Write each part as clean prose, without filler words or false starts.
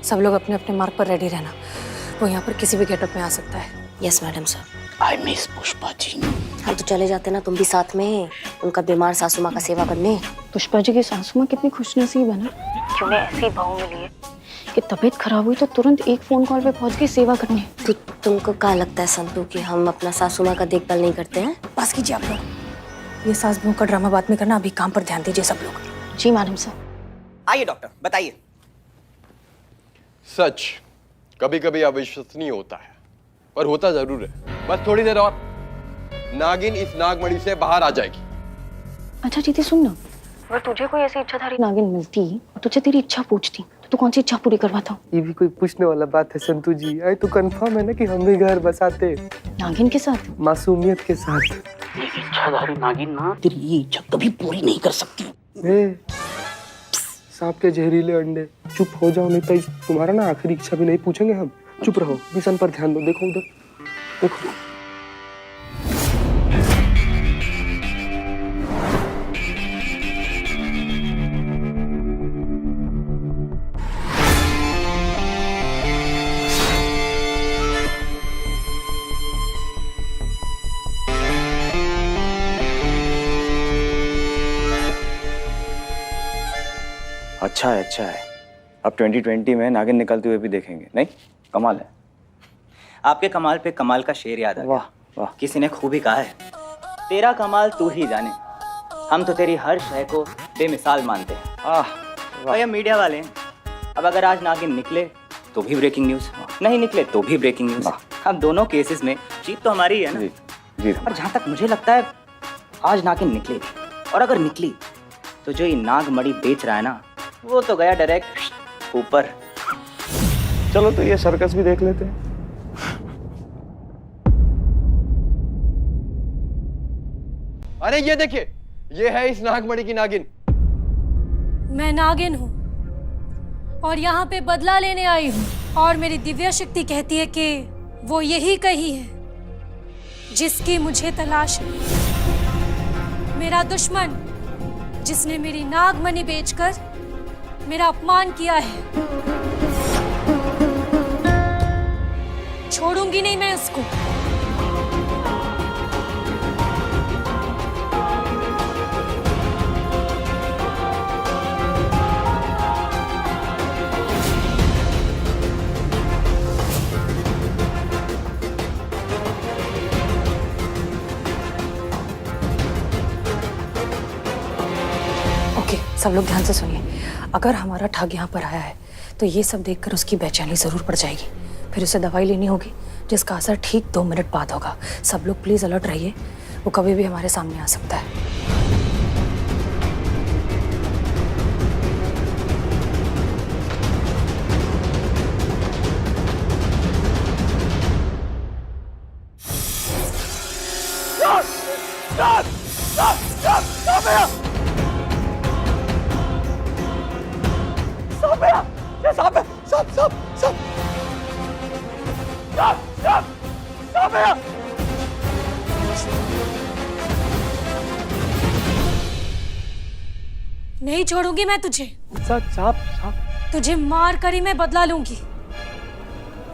सब लोग अपने अपने मार्ग पर रेडी रहना। वो यहाँ पर किसी भी गेटअप में आ सकता है। Yes madam sir. I miss Pushpa ji. हम तो चले जाते ना, तुम भी साथ में उनका बीमार सासू माँ का सेवा करने। पुष्पा जी की सासू माँ कितनी खुशनसीब है ना, कि उन्हें ऐसी बहू मिली है कि तबीयत खराब हुई तो तुरंत एक फोन कॉल पे पहुंच गई सेवा करने। तो तुमको क्या लगता है संतू कि हम अपना सासू माँ का देखभाल नहीं करते हैं? बस कीजिए आप लोग, ये सास बहू का ड्रामा बाद में करना, अभी काम पर ध्यान दीजिए सब लोग। जी मैडम सर। आइए डॉक्टर बताइए। सच कभी कभी अविश्वसनीय होता है, पर होता जरूर है। बस थोड़ी देर और नागिन इस नागमणि से बाहर आ जाएगी। अच्छा जीती सुन ना, अगर तुझे कोई ऐसी इच्छाधारी नागिन मिलती और तुझे तेरी इच्छा पूछती तो तू कौन सी इच्छा पूरी करवाता? ये भी कोई पूछने वाला बात है संतू जी? आई तो कंफर्म है ना कि हम भी घर बसाते नागिन के साथ, मासूमियत के साथ। ये इच्छाधारी नागिन ना तेरी ये इच्छा कभी पूरी नहीं कर सकती। सांप के जहरीले अंडे, चुप हो जाओ नहीं तो तुम्हारा ना आखिरी इच्छा भी नहीं पूछेंगे हम। चुप रहो, मिशन पर ध्यान दो। देखो उधर देखो। अच्छा है, अच्छा है। अब 2020 में नागिन निकलते हुए भी देखेंगे। नहीं, कमाल है। आपके कमाल पे कमाल का शेर याद आ गया। वाह वाह। किसी ने खूब ही कहा है, तेरा कमाल तू ही जाने, हम तो तेरी हर शय को बेमिसाल मानते हैं। वाह। ये मीडिया वाले हैं। अब अगर आज नागिन निकले तो भी ब्रेकिंग न्यूज, नहीं निकले तो भी ब्रेकिंग न्यूज। अब दोनों केसेस में जीत तो हमारी है ना। जी जी। और जहां तक मुझे लगता है आज नागिन निकलेगी, और अगर निकली तो जो ये नागमणि बेच रहा है ना, वो तो गया डायरेक्ट ऊपर। चलो तो ये सर्कस भी देख लेते हैं। अरे ये देखिए, ये है इस नागमणि की नागिन। मैं नागिन हूँ और यहाँ पे बदला लेने आई हूँ, और मेरी दिव्य शक्ति कहती है कि वो यही कही है जिसकी मुझे तलाश है। मेरा दुश्मन जिसने मेरी नागमणि बेचकर मेरा अपमान किया है, छोड़ूंगी नहीं मैं उसको। ओके सब लोग ध्यान से सुनिए, अगर हमारा ठग यहाँ पर आया है तो ये सब देखकर उसकी बेचैनी जरूर पड़ जाएगी। फिर उसे दवाई लेनी होगी जिसका असर ठीक 2 मिनट बाद होगा। सब लोग प्लीज अलर्ट रहिए, वो कभी भी हमारे सामने आ सकता है। नहीं छोड़ूंगी मैं तुझे। सांप। तुझे मार कर ही मैं बदला लूंगी।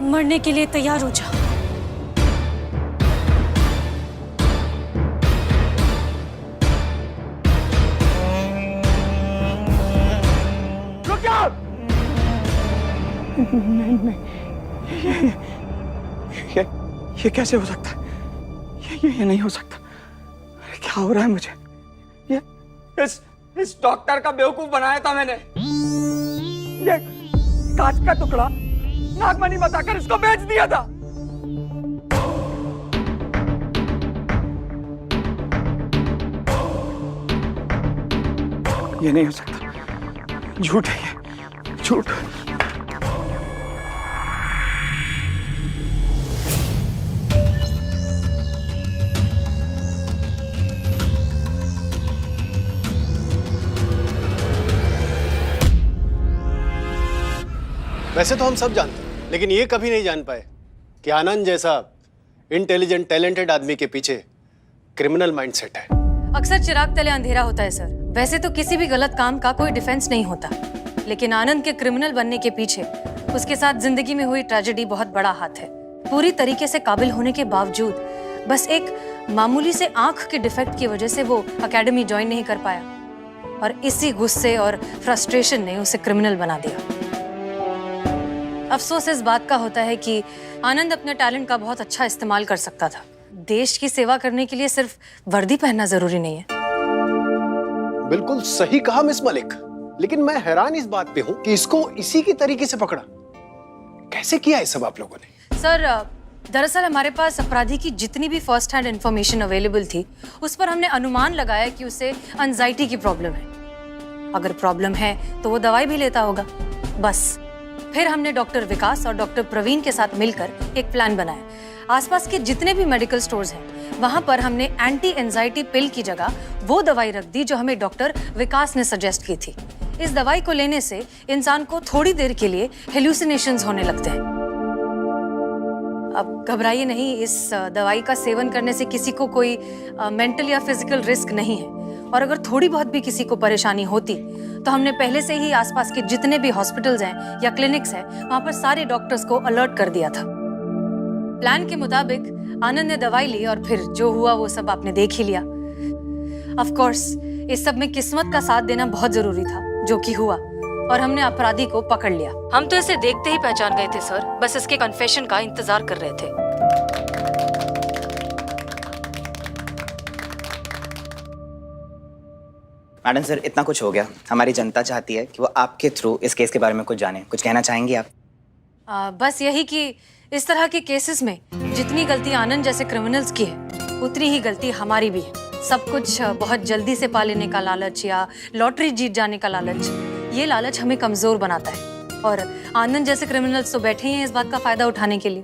मरने के लिए तैयार हो जा। नहीं ये कैसे हो सकता है? ये नहीं हो सकता। क्या हो रहा है मुझे? ये इस डॉक्टर का बेवकूफ बनाया था मैंने। ये कांच का टुकड़ा नागमणि बताकर इसको बेच दिया था। ये नहीं हो सकता, झूठ है ये, झूठ। वैसे तो हम सब जानते हैं, लेकिन ये कभी नहीं जान पाए कि आनंद जैसा इंटेलिजेंट टैलेंटेड आदमी के पीछे क्रिमिनल माइंडसेट है। अक्सर चिराग तले अंधेरा होता है सर। वैसे तो किसी भी गलत काम का कोई डिफेंस नहीं होता, लेकिन आनंद के क्रिमिनल बनने के पीछे उसके साथ जिंदगी में हुई ट्रेजेडी बहुत बड़ा हाथ है। पूरी तरीके से काबिल होने के बावजूद बस एक मामूली से आंख के डिफेक्ट की वजह से वो एकेडमी ज्वाइन नहीं कर पाया और इसी गुस्से और फ्रस्ट्रेशन ने उसे क्रिमिनल बना दिया। अफसोस इस बात का होता है कि आनंद अपने टैलेंट का बहुत अच्छा इस्तेमाल कर सकता था। देश की सेवा करने के लिए सिर्फ वर्दी पहनना जरूरी नहीं है। बिल्कुल सही कहा मिस मलिक, लेकिन मैं हैरान इस बात पे हूं कि इसको इसी की तरीके से पकड़ा। कैसे किया है सब आप लोगों ने? सर, दरअसल हमारे पास अपराधी की जितनी भी फर्स्ट हैंड इंफॉर्मेशन अवेलेबल थी, उस पर हमने अनुमान लगाया कि उसे एंजाइटी की प्रॉब्लम है। अगर प्रॉब्लम है तो वो दवाई भी लेता होगा। बस फिर हमने डॉक्टर विकास और डॉक्टर प्रवीण के साथ मिलकर एक प्लान बनाया। आसपास के जितने भी मेडिकल स्टोर्स हैं, वहां पर हमने एंटी एंजाइटी पिल की जगह वो दवाई रख दी जो हमें डॉक्टर विकास ने सजेस्ट की थी। इस दवाई को लेने से इंसान को थोड़ी देर के लिए हेलुसिनेशंस होने लगते हैं। अब घबराइए नहीं, इस दवाई का सेवन करने से किसी को कोई मेंटल या फिजिकल रिस्क नहीं है। और अगर थोड़ी बहुत भी किसी को परेशानी होती तो हमने पहले से ही आसपास के जितने भी हॉस्पिटल्स हैं या क्लिनिक्स हैं, वहां पर सारे डॉक्टर्स को अलर्ट कर दिया था। प्लान के मुताबिक आनंद ने दवाई ली और फिर जो हुआ वो सब आपने देख ही लिया। ऑफ कोर्स इस सब में किस्मत का साथ देना बहुत जरूरी था, जो कि हुआ, और हमने अपराधी को पकड़ लिया। हम तो इसे देखते ही पहचान गए थे सर, बस इसके कन्फेशन का इंतजार कर रहे थे। मैडम सर, इतना कुछ हो गया, हमारी जनता चाहती है कि वो आपके थ्रू इस केस के बारे में कुछ जाने। कुछ कहना चाहेंगी आप? बस यही कि इस तरह के केसेस में जितनी गलती आनंद जैसे क्रिमिनल्स की है, उतनी ही गलती हमारी भी है। सब कुछ बहुत जल्दी से पा लेने का लालच या लॉटरी जीत जाने का लालच, ये लालच हमें कमजोर बनाता है। और आनंद जैसे क्रिमिनल्स तो बैठे ही हैं इस बात का फायदा उठाने के लिए।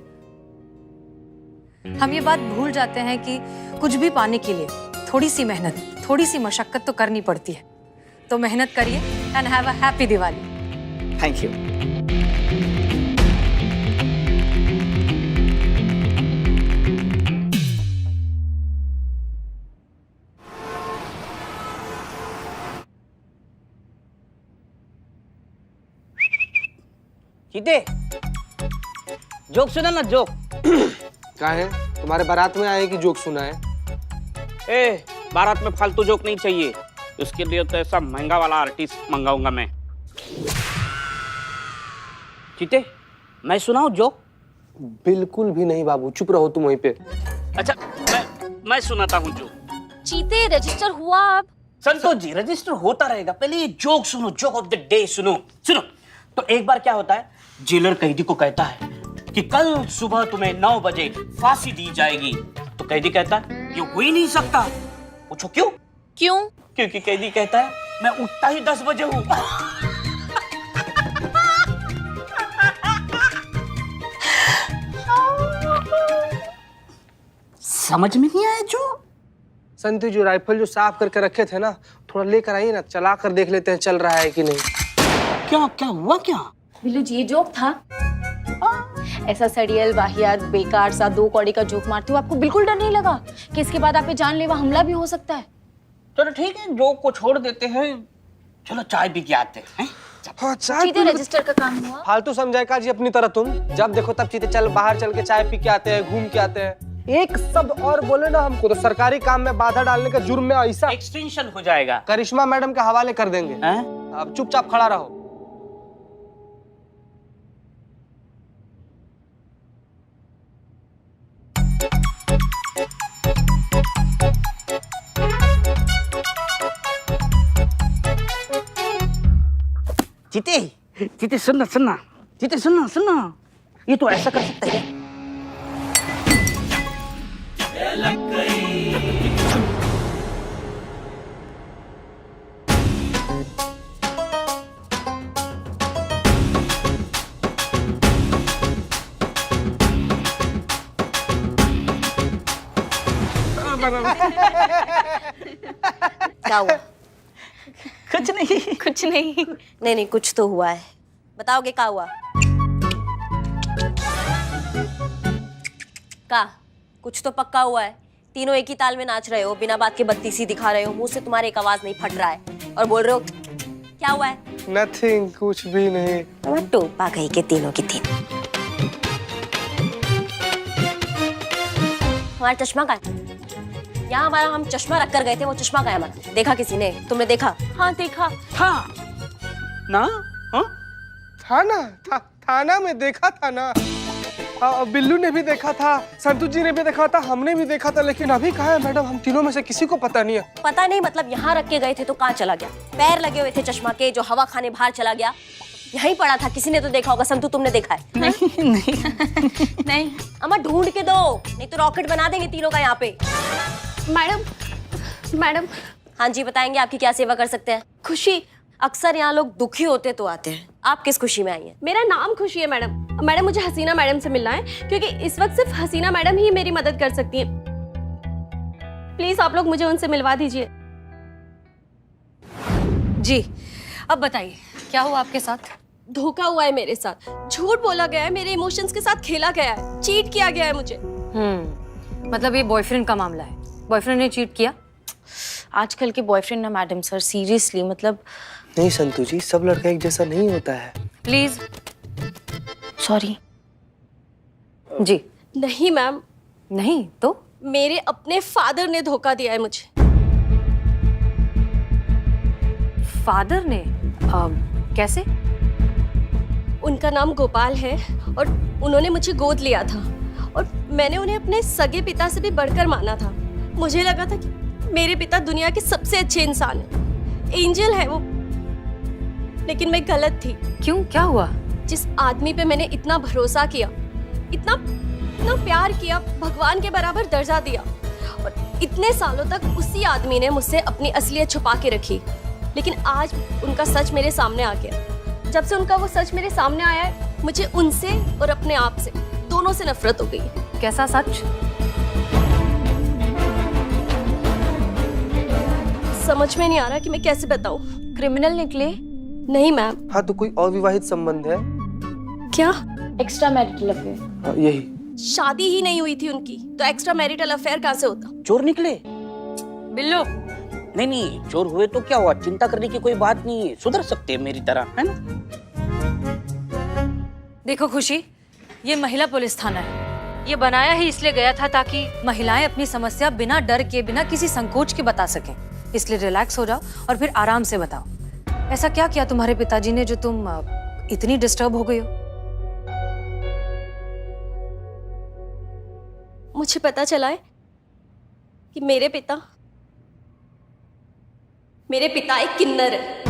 हम ये बात भूल जाते हैं कि कुछ भी पाने के लिए थोड़ी सी मेहनत, थोड़ी सी मशक्कत तो करनी पड़ती है। तो मेहनत करिए and have a happy Diwali. Thank you. चीते, जोक सुना ना, जोक। क्या है, तुम्हारे बारात में आए कि जोक सुना है? ए, बारात में फालतू जोक नहीं चाहिए, उसके लिए तो ऐसा महंगा वाला आर्टिस्ट मंगाऊंगा मैं। चीते, मैं सुनाऊं जोक? बिल्कुल भी नहीं बाबू, चुप रहो तुम वहीं पे। अच्छा, मैं सुनाता हूँ जोक। चीते, रजिस्टर हुआ अब? संतोष जी, रजिस्टर होता रहेगा, पहले ये जोक सुनो, जोक ऑफ द डे सुनो। सुनो तो एक बार क्या होता है, जेलर कैदी को कहता है कि कल सुबह तुम्हें 9 बजे फांसी दी जाएगी। तो कैदी कहता है ये हो ही नहीं सकता। पूछो क्यों? क्यों? क्योंकि कैदी कहता है मैं उठता ही 10 बजे हूँ। समझ में नहीं आया जो? संतु जी, राइफल जो साफ करके रखे थे ना, थोड़ा लेकर आइए ना, चला कर देख लेते हैं चल रहा है कि नहीं। क्या क्या हुआ क्या? बिल्लू जी, ये जोक था। ऐसा सड़ियल वाहियात बेकार सा 2 कौड़ी का जोक मारते हो, आपको बिल्कुल डर नहीं लगा कि इसके बाद आप पे जानलेवा हमला भी हो सकता है? चलो ठीक है, जोक को छोड़ देते हैं, चलो चाय पी के आते हैं। हाँ, चीते, रजिस्टर का काम हुआ? फालतू समझाएगा जी अपनी तरह तुम। जब देखो तब चीते चल बाहर चल के चाय पी के आते हैं, घूम के आते हैं। एक शब्द और बोले ना हमको तो सरकारी काम में बाधा डालने का जुर्म में ऐसा एक्सटेंशन हो जाएगा। करिश्मा मैडम के हवाले कर देंगे। अब चुपचाप खड़ा रहो। चीते, चीते सुनना सुनना, चीते सुनना सुनना, ये तो ऐसा कर सकता है। क्या हुआ? कुछ नहीं, कुछ नहीं। नहीं, कुछ तो हुआ है। बताओगे क्या हुआ? का कुछ तो पक्का हुआ है। तीनों एक ही ताल में नाच रहे हो, बिना बात के बत्तीसी दिखा रहे हो, मुंह से तुम्हारे एक आवाज नहीं फट रहा है और बोल रहे हो क्या हुआ है? नथिंग, कुछ भी नहीं। मैं टोपा गई के तीनों की तीन। हमारा चश्मा कहाँ है? यहाँ हमारा हम चश्मा रख कर गए थे, वो चश्मा कहाँ है हमारा? देखा किसी ने? तुमने देखा? हाँ देखा। था ना? हाँ थाना में देखा था ना। बिल्लू ने भी देखा था, संतू जी ने भी देखा था, हमने भी देखा था, लेकिन अभी कहाँ है मैडम? हम तीनों में से किसी को पता नहीं है। पता नहीं मतलब यहाँ रख के गए थे तो कहाँ चला गया? पैर लगे हुए थे चश्मा के, जो हवा खाने बाहर चला गया। यहीं पड़ा था, किसी ने तो देखा होगा। संतू तुमने देखा है? नहीं। अम्मा ढूंढ के दो, नहीं तो रॉकेट बना देंगे तीनों का यहाँ पे। मैडम। हाँ जी, बताएंगे आपकी क्या सेवा कर सकते हैं? खुशी। अक्सर यहाँ लोग दुखी होते तो आते हैं, आप किस खुशी में आई हैं? मेरा नाम खुशी है मैडम। मैडम मुझे हसीना मैडम से मिलना है, क्योंकि इस वक्त सिर्फ हसीना मैडम ही मेरी मदद कर सकती हैं। प्लीज आप लोग मुझे उनसे मिलवा दीजिए। जी, अब बताइए क्या हुआ आपके साथ? धोखा हुआ है मेरे साथ, झूठ बोला गया है, मेरे इमोशंस के साथ खेला गया है, चीट किया गया है मुझे। मतलब ये बॉयफ्रेंड का मामला है? बॉयफ्रेंड ने चीट किया? आजकल के बॉयफ्रेंड ना मैडम सर, सीरियसली मतलब। नहीं संतू जी, सब लड़का एक जैसा नहीं होता है। प्लीज। सॉरी। जी। नहीं मैम। नहीं तो? मेरे अपने फादर ने धोखा दिया है मुझे। फादर ने? कैसे? उनका नाम गोपाल है और उन्होंने मुझे गोद लिया था और मैंने उन्हें अपने सगे पिता से भी बढ़कर माना था। मुझे लगा था कि मेरे पिता दुनिया के सबसे अच्छे इंसान हैं, एंजल है वो, लेकिन मैं गलत थी। क्यों, क्या हुआ? जिस आदमी पे मैंने इतना भरोसा किया, इतना प्यार किया, भगवान के बराबर दर्जा दिया, और इतने सालों तक उसी आदमी ने मुझसे अपनी असलियत छुपा के रखी। लेकिन आज उनका सच मेरे सामने आ गया। जब से उनका वो सच मेरे सामने आया है, मुझे उनसे और अपने आप से, दोनों से नफरत हो गई। कैसा सच? समझ में नहीं आ रहा कि मैं कैसे बताऊं। क्रिमिनल निकले? नहीं मैम। हाँ तो कोई अविवाहित संबंध है क्या? Extra marital affair. हाँ, यही। शादी ही नहीं हुई थी उनकी, तो एक्स्ट्रा मैरिटल अफेयर कहाँ से होता? चोर निकले? बिल्लू। नहीं, चोर हुए तो क्या हुआ, चिंता करने की कोई बात नहीं है, सुधर सकते हैं मेरी तरह, है ना? देखो खुशी, ये महिला पुलिस थाना है। ये बनाया ही इसलिए गया था ताकि महिलाएं अपनी समस्या बिना डर के, बिना किसी संकोच के बता सकें। इसलिए रिलैक्स हो जाओ और फिर आराम से बताओ, ऐसा क्या किया तुम्हारे पिताजी ने जो तुम इतनी डिस्टर्ब हो गई हो? मुझे पता चला है कि मेरे पिता एक किन्नर है।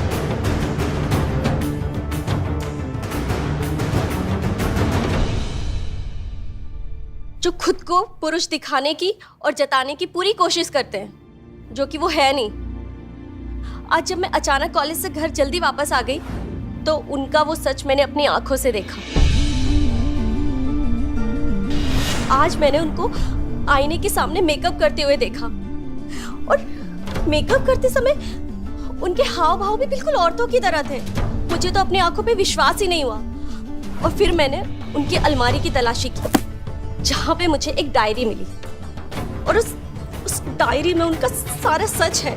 जो खुद को पुरुष दिखाने की और जताने की पूरी कोशिश करते हैं, जो कि वो है नहीं। आज जब मैं अचानक कॉलेज से घर जल्दी वापस आ गई, तो उनका वो सच मैंने अपनी आंखों से देखा। आज मैंने उनको आईने के सामने मेकअप करते हुए देखा, और मेकअप करते समय उनके हाव भाव भी बिल्कुल औरतों की तरह थे। मुझे तो अपनी आंखों पे विश्वास ही नहीं हुआ। और फिर मैंने उनकी अलमारी की तलाशी की, जहां पे मुझे एक डायरी मिली, और उस डायरी में उनका सारा सच है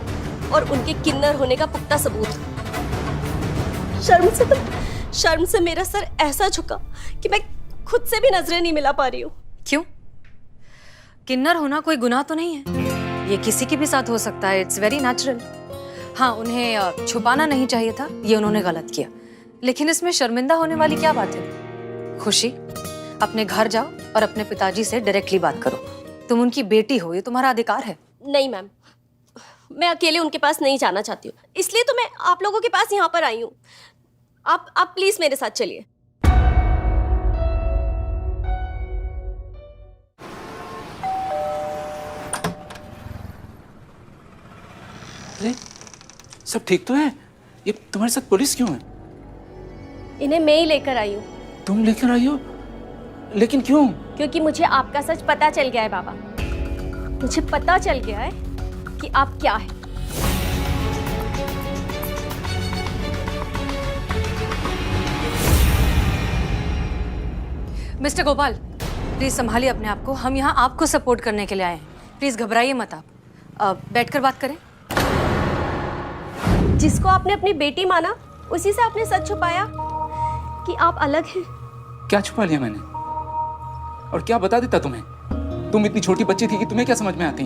और उनके किन्नर होने का पुख्ता सबूत। शर्म से मेरा सर ऐसा झुका कि मैं खुद से भी नजरें नहीं मिला पा रही हूँ। क्यों? किन्नर होना कोई गुनाह तो नहीं है, ये किसी के भी साथ हो सकता है, इट्स वेरी नेचुरल। हाँ, उन्हें छुपाना नहीं चाहिए था, ये उन्होंने गलत किया, लेकिन इसमें शर्मिंदा होने वाली क्या बात है? खुशी, अपने घर जाओ और अपने पिताजी से डायरेक्टली बात करो। तुम उनकी बेटी हो, ये तुम्हारा अधिकार है। नहीं मैम, मैं अकेले उनके पास नहीं जाना चाहती हूँ, इसलिए तो मैं आप लोगों के पास यहाँ पर आई हूँ। आप प्लीज मेरे साथ चलिए। अरे सब ठीक तो है? ये तुम्हारे साथ पुलिस क्यों है? इन्हें मैं ही लेकर आई हूँ। तुम लेकर आई हो? लेकिन क्यों? क्योंकि मुझे आपका सच पता चल गया है बाबा। मुझे पता चल गया है कि आप क्या है। मिस्टर गोपाल, प्लीज संभालिए अपने आप को, हम यहाँ आपको सपोर्ट करने के लिए आए हैं। प्लीज घबराइए मत आप बैठकर बात करें। जिसको आपने अपनी बेटी माना, उसी से आपने सच छुपाया कि आप अलग हैं। क्या छुपा लिया मैंने? और क्या बता देता तुम्हें? तुम इतनी छोटी बच्ची थी कि तुम्हें क्या समझ में आती?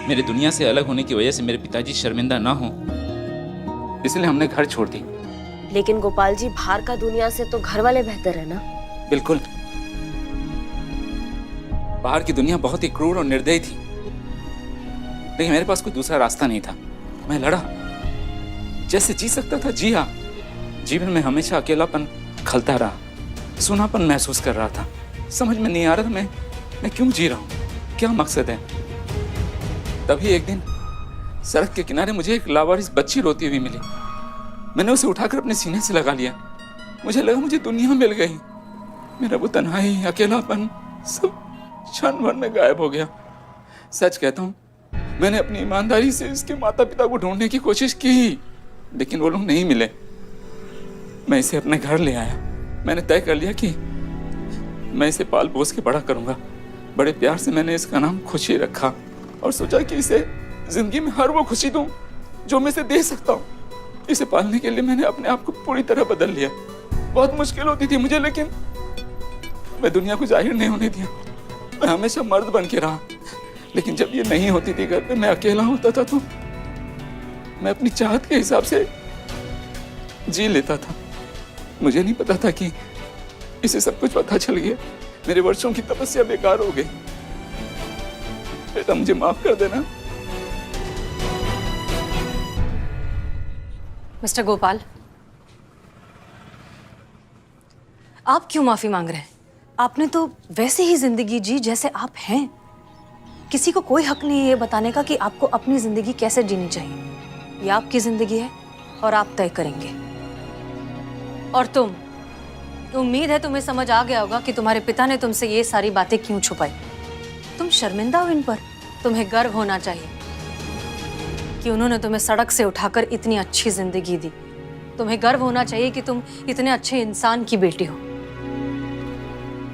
मेरे दुनिया से अलग होने की वजह से मेरे पिताजी शर्मिंदा ना हो, इसलिए हमने घर छोड़ दी। लेकिन गोपाल जी, बाहर का दुनिया से तो घर वाले बेहतर है ना? बिल्कुल। बाहर की दुनिया बहुत ही क्रूर और निर्दयी थी, लेकिन मेरे पास कोई दूसरा रास्ता नहीं था। मैं लड़ा, जैसे जी सकता था जिया। जीवन में हमेशा अकेलापन खलता रहा, सूनापन महसूस कर रहा था। समझ में नहीं आ रहा था मैं क्यों जी रहा हूँ, क्या मकसद है। तभी एक दिन सड़क के किनारे मुझे एक लावारिस बच्ची रोती हुई मिली। मैंने उसे उठाकर अपने सीने से लगा लिया। मुझे लगा मुझे दुनिया मिल गई। मेरा वो तन्हाई, अकेलापन सब क्षण भर में गायब हो गया। सच कहता हूँ, मैंने अपनी ईमानदारी से इसके माता पिता को ढूंढने की कोशिश की, लेकिन वो लोग नहीं मिले। मैं इसे अपने घर ले आया। मैंने तय कर लिया कि मैं इसे पाल पोस के बड़ा करूंगा। बड़े प्यार से मैंने इसका नाम खुशी रखा और सोचा कि इसे जिंदगी में हर वो खुशी दूं जो मैं इसे दे सकता हूँ। इसे पालने के लिए मैंने अपने आप को पूरी तरह बदल लिया। बहुत मुश्किल होती थी मुझे, लेकिन मैं दुनिया को जाहिर नहीं होने दिया। मैं हमेशा मर्द बन के रहा, लेकिन जब ये नहीं होती थी घर पे, मैं अकेला होता था तो मैं अपनी चाहत के हिसाब से जी लेता था। मुझे नहीं पता था कि इसे सब कुछ पता चल गया। मेरे वर्षों की तपस्या बेकार हो गई। बेटा, मुझे माफ कर देना। मिस्टर गोपाल, आप क्यों माफी मांग रहे हैं? आपने तो वैसे ही जिंदगी जी जैसे आप हैं। किसी को कोई हक नहीं है ये बताने का कि आपको अपनी जिंदगी कैसे जीनी चाहिए। ये आपकी जिंदगी है और आप तय करेंगे। और तुम, उम्मीद है तुम्हें समझ आ गया होगा कि तुम्हारे पिता ने तुमसे ये सारी बातें क्यों छुपाई। तुम शर्मिंदा हो इन पर। तुम्हें गर्व होना चाहिए कि उन्होंने तुम्हें सड़क से उठाकर इतनी अच्छी जिंदगी दी। तुम्हें गर्व होना चाहिए कि तुम इतने अच्छे इंसान की बेटी हो।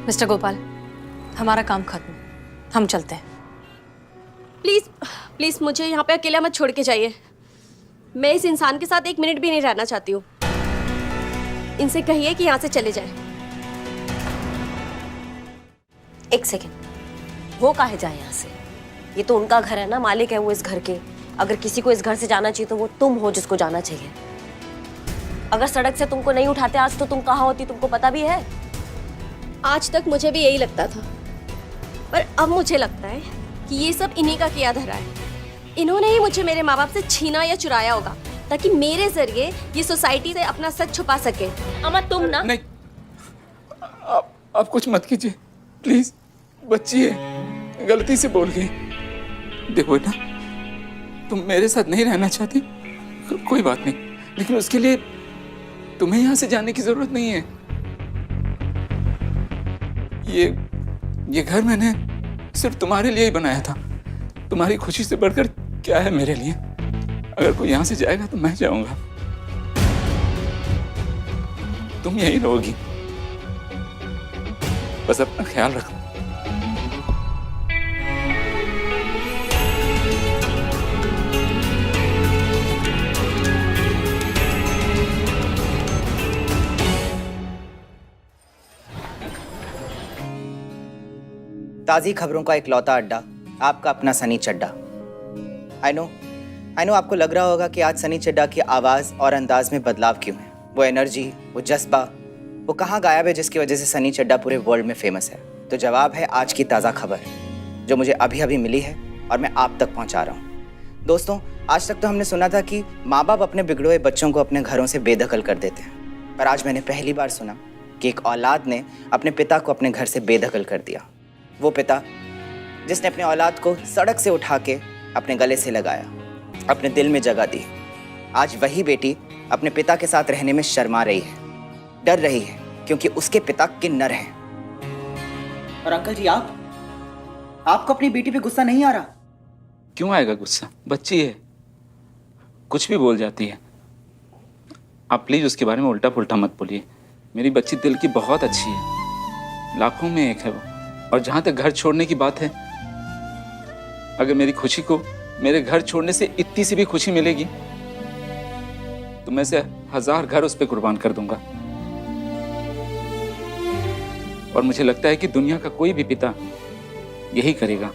मिस्टर गोपाल, हमारा काम खत्म, हम चलते हैं। प्लीज प्लीज मुझे यहाँ पे अकेला मत छोड़ के जाइए। मैं इस इंसान के साथ 1 मिनट भी नहीं रहना चाहती हूँ। इनसे कहिए कि यहाँ से चले जाए। एक सेकेंड, वो काहे जाए यहाँ से? ये तो उनका घर है ना, मालिक है वो इस घर के। अगर किसी को इस घर से जाना चाहिए तो वो तुम हो जिसको जाना चाहिए। अगर सड़क से तुमको नहीं उठाते आज तो तुम कहाँ होती, तुमको पता भी है? आज तक मुझे भी यही लगता था, पर अब मुझे लगता है कि ये सब इन्हीं का किया धरा है। इन्होंने ही मुझे मेरे माँ बाप से छीना या चुराया होगा ताकि मेरे जरिए ये सोसाइटी से अपना सच छुपा सके। अम्मा तुम ना, नहीं, आप कुछ मत कीजिए प्लीज। बच्ची है, गलती से बोल गई। देखो बेटा, तुम मेरे साथ नहीं रहना चाहती, कोई बात नहीं, लेकिन उसके लिए तुम्हें यहाँ से जाने की जरूरत नहीं है। ये घर मैंने सिर्फ तुम्हारे लिए ही बनाया था। तुम्हारी खुशी से बढ़कर क्या है मेरे लिए। अगर कोई यहाँ से जाएगा तो मैं जाऊंगा, तुम यहीं रहोगी। बस अपना ख्याल रखना। ताज़ी खबरों का इकलौता अड्डा, आपका अपना सनी चड्डा। आई नो आपको लग रहा होगा कि आज सनी चड्डा की आवाज़ और अंदाज में बदलाव क्यों है। वो एनर्जी, वो जज्बा, वो कहाँ गायब है जिसकी वजह से सनी चड्डा पूरे वर्ल्ड में फेमस है? तो जवाब है आज की ताज़ा खबर जो मुझे अभी अभी मिली है और मैं आप तक पहुँचा रहा हूँ। दोस्तों, आज तक तो हमने सुना था कि माँ बाप अपने बिगड़े बच्चों को अपने घरों से बेदखल कर देते हैं, पर आज मैंने पहली बार सुना कि एक औलाद ने अपने पिता को अपने घर से बेदखल कर दिया। वो पिता जिसने अपने औलाद को सड़क से उठा के अपने गले से लगाया, अपने दिल में जगह दी, आज वही बेटी अपने पिता के साथ रहने में शर्मा रही है, डर रही है, क्योंकि उसके पिता किन्नर हैं। और अंकल जी, आपको अपनी बेटी पे गुस्सा नहीं आ रहा? क्यों आएगा गुस्सा? बच्ची है, कुछ भी बोल जाती है। आप प्लीज उसके बारे में उल्टा पुल्टा मत बोलिए। मेरी बच्ची दिल की बहुत अच्छी है, लाखों में एक है वो। और जहां तक घर छोड़ने की बात है, अगर मेरी खुशी को मेरे घर छोड़ने से इतनी सी भी खुशी मिलेगी तो मैं से 1000 घर उस पर कुर्बान कर दूंगा। और मुझे लगता है कि दुनिया का कोई भी पिता यही करेगा।